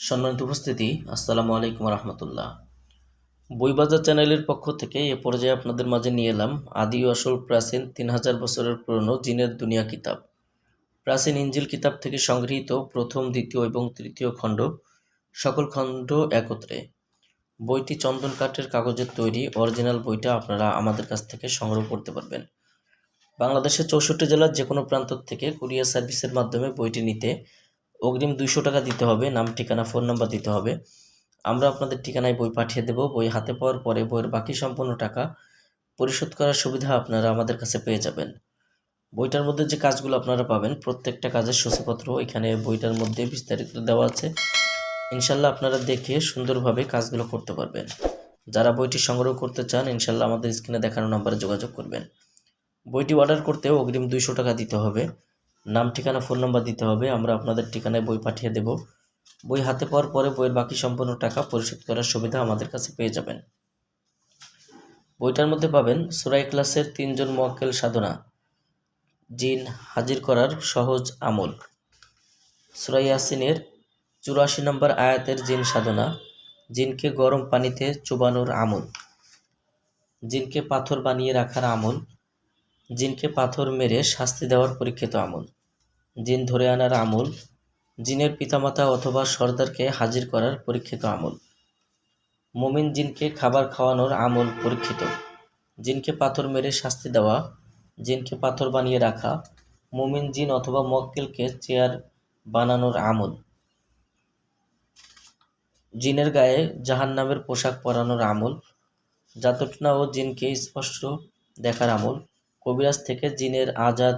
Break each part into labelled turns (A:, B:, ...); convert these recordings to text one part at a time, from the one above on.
A: সম্মানিত উপস্থিতি, আসসালামু আলাইকুম রহমতুল্লাহ। বইবাজার চ্যানেলের পক্ষ থেকে এ পর্যায়ে আপনাদের মাঝে নিয়ে এলাম আদি ও আসল প্রাচীন 3000 বছরের পুরনো জিনের দুনিয়া কিতাব। প্রাচীন ইনজিল কিতাব থেকে সংগৃহীত প্রথম, দ্বিতীয় এবং তৃতীয় খণ্ড, সকল খণ্ড একত্রে। বইটি চন্দন কাঠের কাগজের তৈরি। অরিজিনাল বইটা আপনারা আমাদের কাছ থেকে সংগ্রহ করতে পারবেন। বাংলাদেশের 64 জেলার যে কোনো প্রান্ত থেকে কুরিয়ার সার্ভিসের মাধ্যমে বইটি নিতে অগ্রিম 200 টাকা দিতে হবে। নাম, ঠিকানা, ফোন নাম্বার দিতে হবে। আমরা আপনাদের ঠিকানায় বই পাঠিয়ে দেব। বই হাতে পাওয়ার পরে বইয়ের বাকি সম্পূর্ণ টাকা পরিশোধ করার সুবিধা আপনারা আমাদের কাছে পেয়ে যাবেন। বইটার মধ্যে যে কাজগুলো আপনারা পাবেন, প্রত্যেকটা কাজের সূচিপত্র এখানে বইটার মধ্যে বিস্তারিত দেওয়া আছে। ইনশাল্লাহ আপনারা দেখে সুন্দরভাবে কাজগুলো করতে পারবেন। যারা বইটি সংগ্রহ করতে চান, ইনশাল্লাহ আমাদের স্ক্রিনে দেখানো নাম্বারে যোগাযোগ করবেন। বইটি অর্ডার করতে অগ্রিম 200 টাকা দিতে হবে। নাম, ঠিকানা, ফোন নাম্বার দিতে হবে। আমরা আপনাদের ঠিকানায় বই পাঠিয়ে দেব। বই হাতে পাওয়ার পরে বইয়ের বাকি সম্পূর্ণ টাকা পরিশোধ করার সুবিধা আমাদের কাছে পেয়ে যাবেন। বইটার মধ্যে পাবেন সূরা ইখলাসের 3 জন মুয়াক্কেল সাধনা, জিন হাজির করার সহজ আমল, সূরা ইয়াসিনের 84 নম্বর আয়াতের জিন সাধনা, জিনকে গরম পানিতে চুবানোর আমল, জিনকে পাথর বানিয়ে রাখার আমল, জিনকে পাথর মেরে শাস্তি দেওয়ার পরীক্ষিত আমল, জিন ধরে আনার আমল, জিনের পিতামাতা অথবা সর্দারকে হাজির করার পরীক্ষিত আমল, মুমিন জিনকে খাবার খাওয়ানোর আমল পরীক্ষিত, জিনকে পাথর মেরে শাস্তি দেওয়া, জিনকে পাথর বানিয়ে রাখা, মুমিন জিন অথবা মুয়াক্কেলকে চেয়ার বানানোর আমল, জিনের গায়ে জাহান্নামের পোশাক পরানোর আমল, জাদুটনা ও জিনকে স্পষ্ট দেখার আমল, কবিরাজ থেকে জিনের আজাদ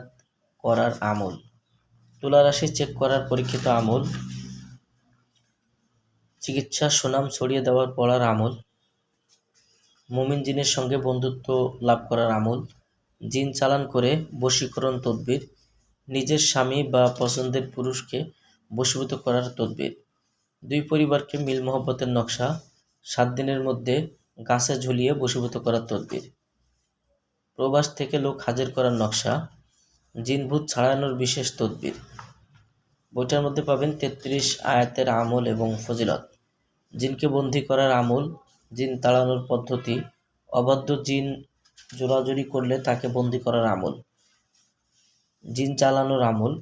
A: করার আমল, তুলারাশি চেক করার পরীক্ষিত আমল, চিকিৎসা সুনাম ছড়িয়ে দেওয়ার পড়ার আমল, মুমিন জিনের সঙ্গে বন্ধুত্ব লাভ করার আমল, জিন চালান করে বশীকরণ তদবির, নিজের স্বামী বা পছন্দের পুরুষকে বশীভূত করার তদবির, দুই পরিবারকে মিল মহব্বতের নকশা, 7 দিনের মধ্যে গাছে ঝুলিয়ে বশীভূত করার তদবির, প্রবাস থেকে লোক হাজির করার নকশা, জিনভূত ছাড়ানোর বিশেষ তদবির। বইটার মধ্যে পাবেন 33 আয়াতের আমল এবং ফজিলত, জিনকে বন্দী করার আমল, জিন তাড়ানোর পদ্ধতি, অবাধ্য জিন জোরাজুরি করলে তাকে বন্দী করার আমল, জিন চালানোর আমল,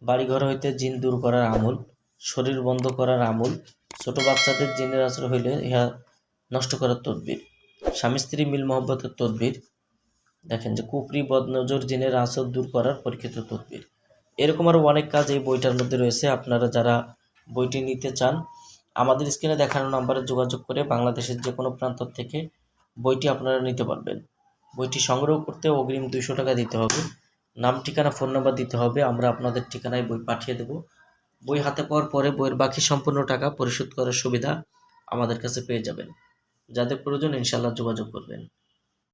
A: বাড়িঘর হইতে জিন দূর করার আমল, শরীর বন্ধ করার আমল, ছোট বাচ্চাদের জিনের আশ্রয় হইলে ইহা নষ্ট করার তদবির, স্বামী স্ত্রী মিল মহব্বতের তদবির, দেখেন যে কুফরি বদনজর জিনের আসর দূর করার পরীক্ষিত তদবির। এরকম আরও অনেক কাজ এই বইটার মধ্যে রয়েছে। আপনারা যারা বইটি নিতে চান, আমাদের স্ক্রিনে দেখানো নাম্বারে যোগাযোগ করে বাংলাদেশের যে কোনো প্রান্ত থেকে বইটি আপনারা নিতে পারবেন। বইটি সংগ্রহ করতে অগ্রিম 200 টাকা দিতে হবে। নাম, ঠিকানা, ফোন নাম্বার দিতে হবে। আমরা আপনাদের ঠিকানায় বই পাঠিয়ে দেব। বই হাতে পাওয়ার পরে বইয়ের বাকি সম্পূর্ণ টাকা পরিশোধ করার সুবিধা আমাদের কাছে পেয়ে যাবেন। যাদের প্রয়োজন ইনশাল্লাহ যোগাযোগ করবেন।